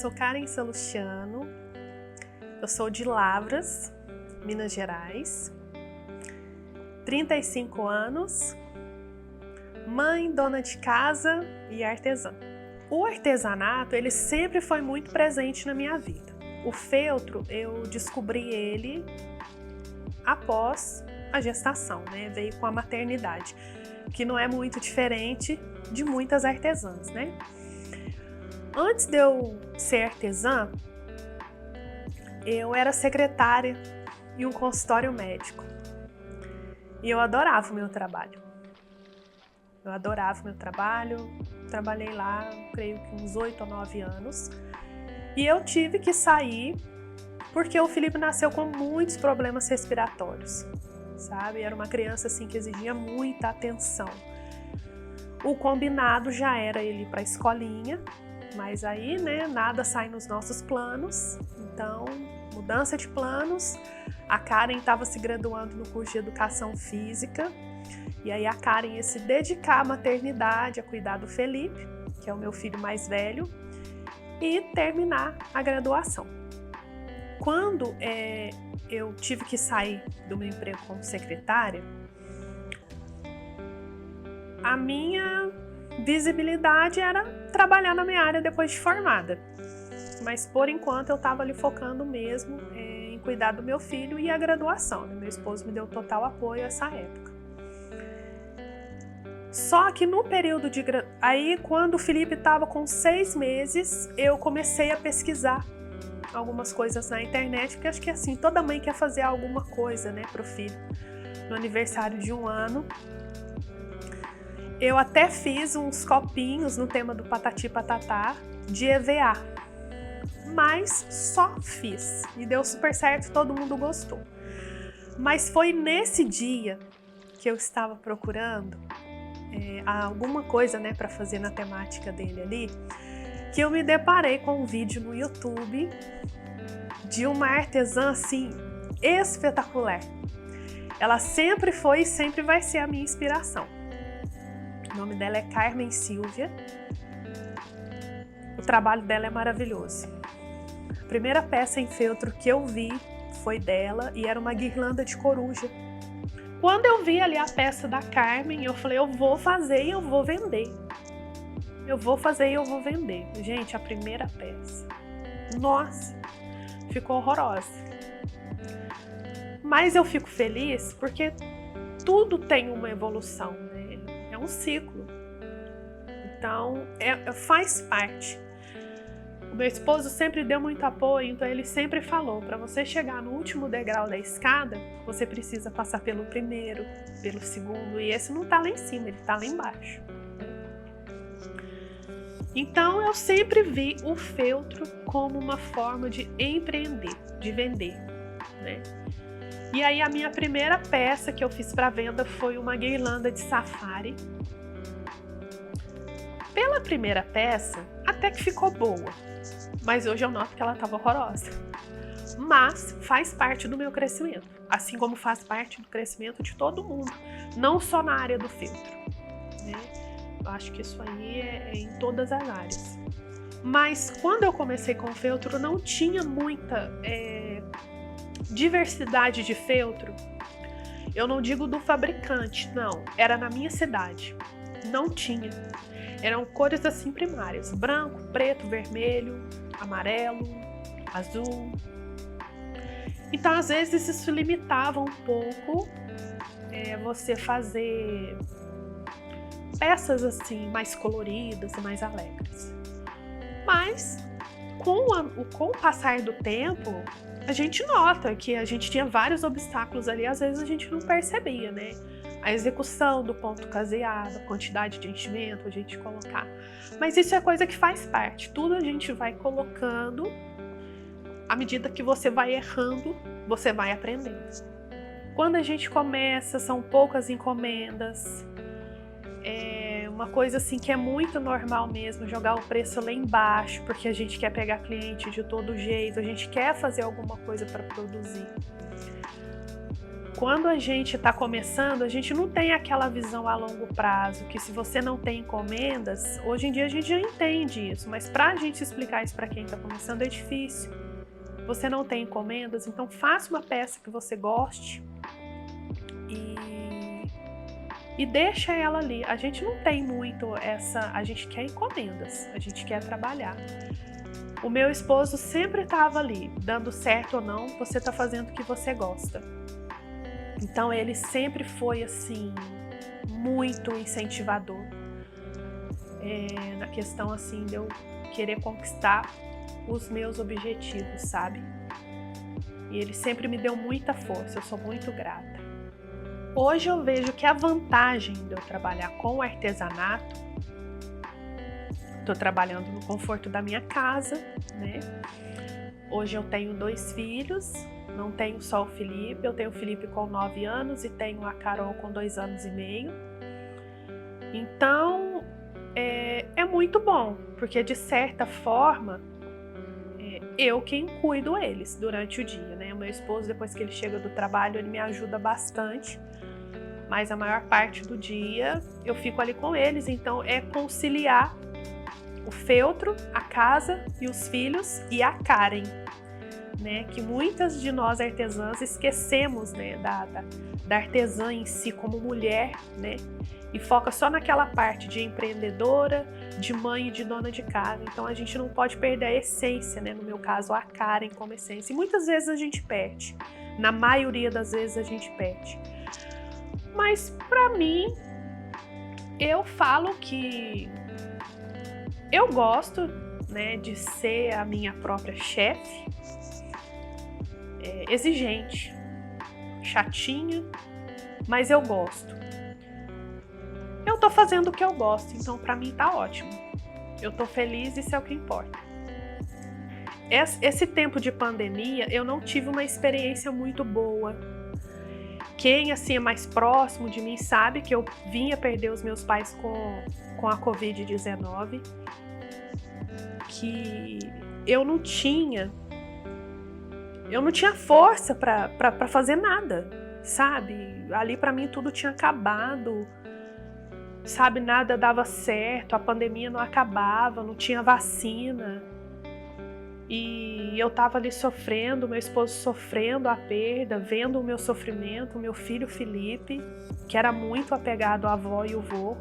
sou Karen Salustiano, eu sou de Lavras, Minas Gerais, 35 anos, mãe, dona de casa e artesã. O artesanato, ele sempre foi muito presente na minha vida. O feltro, eu descobri ele após a gestação, né? Veio com a maternidade, que não é muito diferente de muitas artesãs, né? Antes de eu ser artesã, eu era secretária em um consultório médico. E eu adorava o meu trabalho. Trabalhei lá, creio que uns 8 ou 9 anos. E eu tive que sair porque o Felipe nasceu com muitos problemas respiratórios, sabe? Era uma criança assim que exigia muita atenção. O combinado já era ele ir para a escolinha, mas aí, né, nada sai nos nossos planos. Então, mudança de planos. A Karen estava se graduando no curso de Educação Física. E aí a Karen ia se dedicar à maternidade, a cuidar do Felipe, que é o meu filho mais velho, e terminar a graduação. Quando eu tive que sair do meu emprego como secretária, a minha visibilidade era trabalhar na minha área depois de formada. Mas por enquanto eu estava ali focando mesmo em cuidar do meu filho e a graduação, né? Meu esposo me deu total apoio nessa época. Só que no período de... Aí, quando o Felipe estava com 6 meses, eu comecei a pesquisar algumas coisas na internet, porque acho que assim, toda mãe quer fazer alguma coisa, né, pro filho, no aniversário de 1 ano. Eu até fiz uns copinhos no tema do Patati Patatá de EVA, mas só fiz e deu super certo, todo mundo gostou. Mas foi nesse dia que eu estava procurando alguma coisa, né, para fazer na temática dele ali, que eu me deparei com um vídeo no YouTube de uma artesã assim espetacular. Ela sempre foi e sempre vai ser a minha inspiração. O nome dela é Carmen Silvia. O trabalho dela é maravilhoso. A primeira peça em feltro que eu vi foi dela e era uma guirlanda de coruja. Quando eu vi ali a peça da Carmen, eu falei, eu vou fazer e eu vou vender. Gente, a primeira peça, nossa, ficou horrorosa. Mas eu fico feliz porque tudo tem uma evolução, né? É um ciclo. Então, faz parte. O meu esposo sempre deu muito apoio, então ele sempre falou, para você chegar no último degrau da escada, você precisa passar pelo primeiro, pelo segundo, e esse não tá lá em cima, ele tá lá embaixo. Então eu sempre vi o feltro como uma forma de empreender, de vender, né? E aí a minha primeira peça que eu fiz para venda foi uma guirlanda de safari. Pela primeira peça, até que ficou boa, mas hoje eu noto que ela estava horrorosa. Mas faz parte do meu crescimento, assim como faz parte do crescimento de todo mundo, não só na área do feltro, né? Eu acho que isso aí é em todas as áreas. Mas quando eu comecei com o feltro, não tinha muita diversidade de feltro. Eu não digo do fabricante, não. Era na minha cidade. Não tinha. Eram cores assim primárias. Branco, preto, vermelho, amarelo, azul. Então, às vezes, isso limitava um pouco você fazer peças assim mais coloridas e mais alegres. Mas com o passar do tempo, a gente nota que a gente tinha vários obstáculos ali, às vezes a gente não percebia, né? A execução do ponto caseado, a quantidade de enchimento, a gente colocar. Mas isso é coisa que faz parte, tudo a gente vai colocando, à medida que você vai errando, você vai aprendendo. Quando a gente começa, são poucas encomendas, uma coisa assim que é muito normal mesmo, jogar o preço lá embaixo, porque a gente quer pegar cliente de todo jeito, a gente quer fazer alguma coisa para produzir. quando a gente está começando, a gente não tem aquela visão a longo prazo, que se você não tem encomendas, hoje em dia a gente já entende isso, mas para a gente explicar isso para quem está começando é difícil. Você não tem encomendas, então faça uma peça que você goste e deixa ela ali. A gente não tem muito a gente quer encomendas, a gente quer trabalhar. O meu esposo sempre estava ali, dando certo ou não, você está fazendo o que você gosta. Então ele sempre foi assim, muito incentivador na questão assim de eu querer conquistar os meus objetivos, sabe? E ele sempre me deu muita força, eu sou muito grata. Hoje eu vejo que a vantagem de eu trabalhar com o artesanato, estou trabalhando no conforto da minha casa, né? Hoje eu tenho 2 filhos, não tenho só o Felipe, eu tenho o Felipe com 9 anos e tenho a Carol com 2 anos e meio. Então, é muito bom, porque de certa forma, eu quem cuido eles durante o dia, né? O meu esposo, depois que ele chega do trabalho, ele me ajuda bastante, mas a maior parte do dia eu fico ali com eles, então é conciliar o feltro, a casa e os filhos e a Karen, né? Que muitas de nós artesãs esquecemos, né, da artesã em si como mulher, né? E foca só naquela parte de empreendedora, de mãe e de dona de casa. Então a gente não pode perder a essência, né? No meu caso, a Karen como essência. E muitas vezes a gente perde. Na maioria das vezes a gente perde. Mas pra mim, eu falo que eu gosto, né, de ser a minha própria chefe, exigente, chatinha, mas eu gosto. Eu tô fazendo o que eu gosto, então pra mim tá ótimo. Eu tô feliz e isso é o que importa. Esse tempo de pandemia, eu não tive uma experiência muito boa. Quem assim é mais próximo de mim sabe que eu vinha perder os meus pais com a Covid-19, que eu não tinha força para fazer nada, sabe? Ali para mim tudo tinha acabado, sabe? Nada dava certo, a pandemia não acabava, não tinha vacina. E eu tava ali sofrendo, meu esposo sofrendo a perda, vendo o meu sofrimento, o meu filho Felipe, que era muito apegado à avó e ao vô.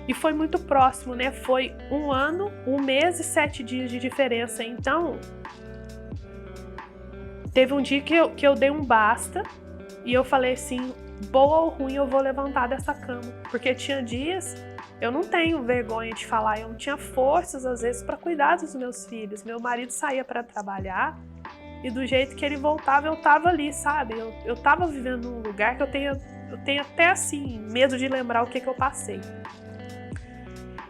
E foi muito próximo, né? Foi 1 ano, 1 mês e 7 dias de diferença. Então, teve um dia que eu dei um basta e eu falei assim, boa ou ruim, eu vou levantar dessa cama. Porque tinha dias, eu não tenho vergonha de falar, eu não tinha forças às vezes para cuidar dos meus filhos. Meu marido saía para trabalhar e do jeito que ele voltava, eu tava ali, sabe? Eu tava vivendo num lugar que eu tenho até assim, medo de lembrar o que eu passei.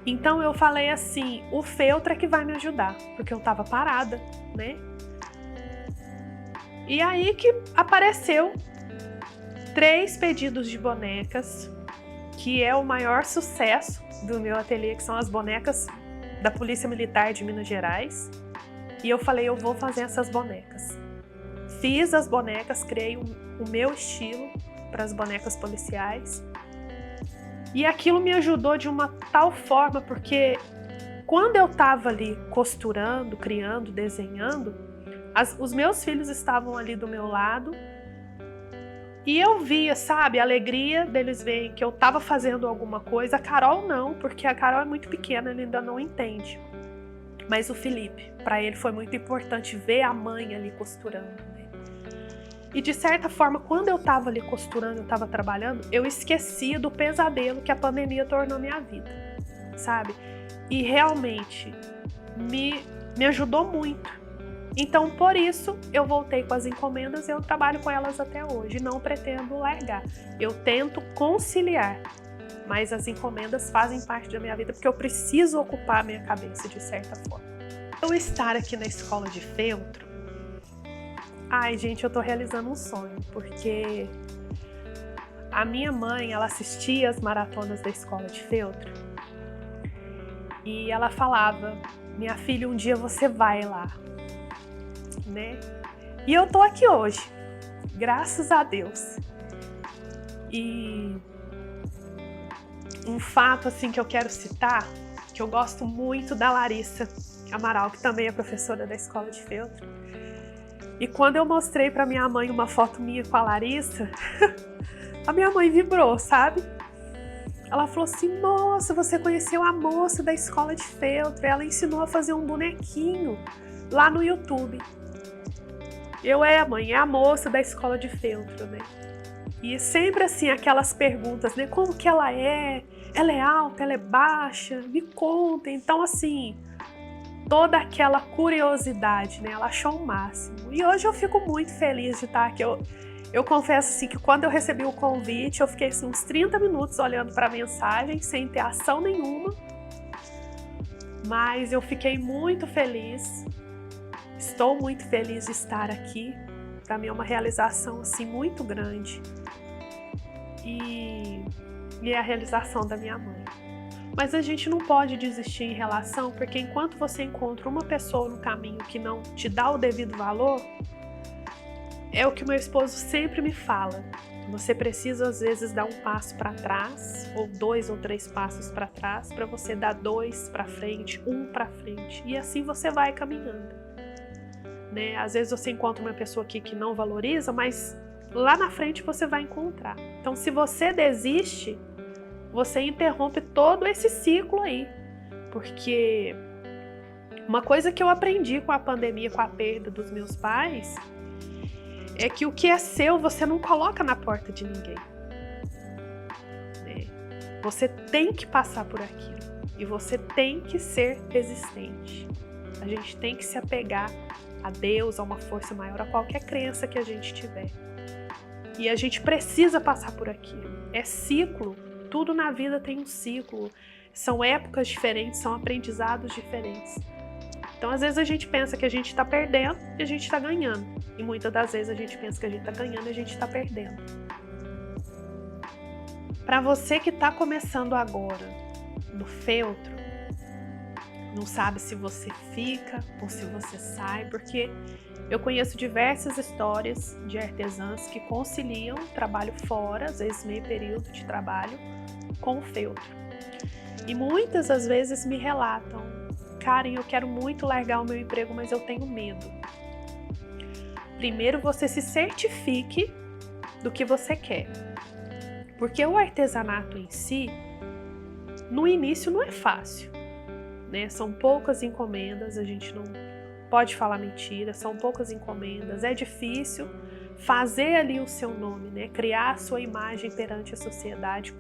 Então eu falei assim, o feltro é que vai me ajudar, porque eu tava parada, né? E aí que apareceu 3 pedidos de bonecas, que é o maior sucesso do meu ateliê, que são as bonecas da Polícia Militar de Minas Gerais. E eu falei, eu vou fazer essas bonecas. Fiz as bonecas, criei o meu estilo para as bonecas policiais. E aquilo me ajudou de uma tal forma, porque quando eu estava ali costurando, criando, desenhando, os meus filhos estavam ali do meu lado e eu via, sabe, a alegria deles verem que eu estava fazendo alguma coisa. A Carol não, porque a Carol é muito pequena, ele ainda não entende. Mas o Felipe, para ele foi muito importante ver a mãe ali costurando, né? E de certa forma, quando eu estava ali costurando, eu estava trabalhando, eu esquecia do pesadelo que a pandemia tornou minha vida, sabe? E realmente me ajudou muito. Então, por isso, eu voltei com as encomendas e eu trabalho com elas até hoje. Não pretendo largar. Eu tento conciliar, mas as encomendas fazem parte da minha vida porque eu preciso ocupar a minha cabeça de certa forma. Eu estar aqui na escola de feltro, ai, gente, eu tô realizando um sonho, porque a minha mãe, ela assistia as maratonas da escola de feltro e ela falava, minha filha, um dia você vai lá, né? E eu tô aqui hoje, graças a Deus. E um fato assim que eu quero citar, que eu gosto muito da Larissa Amaral, que também é professora da escola de feltro. E quando eu mostrei para minha mãe uma foto minha com a Larissa, a minha mãe vibrou, sabe? Ela falou assim: nossa, você conheceu a moça da escola de feltro, ela ensinou a fazer um bonequinho lá no YouTube. Mãe, é a moça da escola de feltro, né? E sempre assim, aquelas perguntas, né? Como que ela é? Ela é alta, ela é baixa? Me conta. Então, assim, toda aquela curiosidade, né? Ela achou o máximo. E hoje eu fico muito feliz de estar aqui. Eu confesso assim que quando eu recebi o convite, eu fiquei assim, uns 30 minutos olhando para a mensagem, sem ter ação nenhuma. Mas eu fiquei muito feliz. Estou muito feliz de estar aqui. Para mim é uma realização assim, muito grande. E é a realização da minha mãe. Mas a gente não pode desistir em relação, porque enquanto você encontra uma pessoa no caminho que não te dá o devido valor, é o que meu esposo sempre me fala. Você precisa, às vezes, dar um passo para trás, ou 2 ou 3 passos para trás, para você dar 2 para frente, 1 para frente. E assim você vai caminhando. Né? Às vezes você encontra uma pessoa aqui que não valoriza, mas lá na frente você vai encontrar. Então, se você desiste, você interrompe todo esse ciclo aí. Porque uma coisa que eu aprendi com a pandemia, com a perda dos meus pais, é que o que é seu, você não coloca na porta de ninguém. Né? Você tem que passar por aquilo. E você tem que ser resistente. A gente tem que se apegar a Deus, a uma força maior, a qualquer crença que a gente tiver. E a gente precisa passar por aquilo. É ciclo. Tudo na vida tem um ciclo. São épocas diferentes, são aprendizados diferentes. Então, às vezes a gente pensa que a gente está perdendo e a gente está ganhando. E muitas das vezes a gente pensa que a gente está ganhando e a gente está perdendo. Para você que está começando agora no feltro, não sabe se você fica ou se você sai, porque eu conheço diversas histórias de artesãs que conciliam trabalho fora, às vezes meio período de trabalho, com o feltro. E muitas das vezes me relatam: Karen, eu quero muito largar o meu emprego, mas eu tenho medo. Primeiro, você se certifique do que você quer. Porque o artesanato em si, no início não é fácil. Né? São poucas encomendas, a gente não pode falar mentira, são poucas encomendas, é difícil fazer ali o seu nome, né? Criar a sua imagem perante a sociedade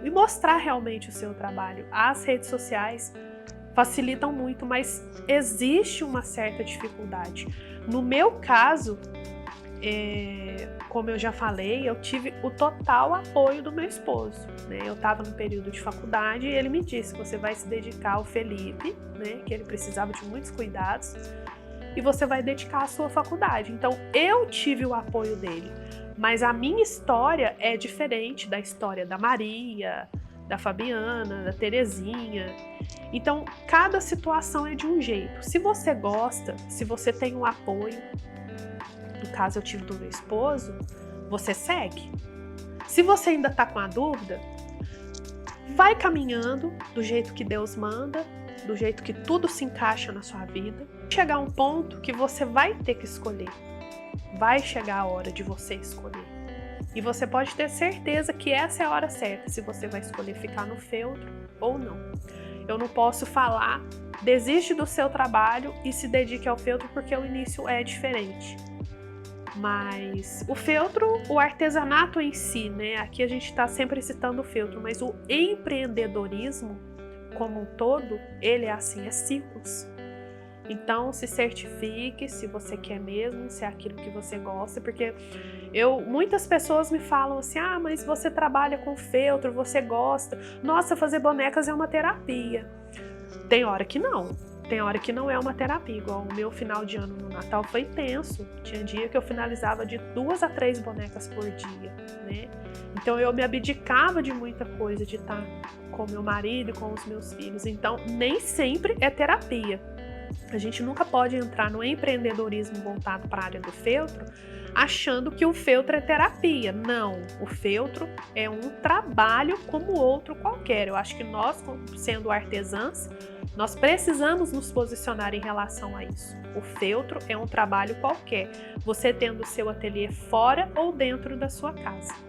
e mostrar realmente o seu trabalho. As redes sociais facilitam muito, mas existe uma certa dificuldade. No meu caso, como eu já falei, eu tive o total apoio do meu esposo. Né? Eu estava no período de faculdade e ele me disse: você vai se dedicar ao Felipe, né? Que ele precisava de muitos cuidados, e você vai dedicar à sua faculdade. Então, eu tive o apoio dele, mas a minha história é diferente da história da Maria, da Fabiana, da Terezinha. Então, cada situação é de um jeito. Se você gosta, se você tem um apoio, no caso eu tive do meu esposo, você segue. Se você ainda está com a dúvida, vai caminhando do jeito que Deus manda, do jeito que tudo se encaixa na sua vida. Chegar um ponto que você vai ter que escolher. Vai chegar a hora de você escolher. E você pode ter certeza que essa é a hora certa, se você vai escolher ficar no feltro ou não. Eu não posso falar, desiste do seu trabalho e se dedique ao feltro, porque o início é diferente. Mas o feltro, o artesanato em si, né? Aqui a gente está sempre citando o feltro, mas o empreendedorismo como um todo, ele é assim, é ciclos. Então, se certifique se você quer mesmo, se é aquilo que você gosta, porque muitas pessoas me falam assim: ah, mas você trabalha com feltro, você gosta, nossa, fazer bonecas é uma terapia. Tem hora que não. Tem hora que não é uma terapia, igual o meu final de ano no Natal foi tenso. Tinha dia que eu finalizava de 2 a 3 bonecas por dia, né? Então eu me abdicava de muita coisa, de estar com meu marido e com os meus filhos. Então nem sempre é terapia. A gente nunca pode entrar no empreendedorismo voltado para a área do feltro achando que o feltro é terapia. Não, o feltro é um trabalho como outro qualquer. Eu acho que nós, sendo artesãs, nós precisamos nos posicionar em relação a isso. O feltro é um trabalho qualquer, você tendo o seu ateliê fora ou dentro da sua casa.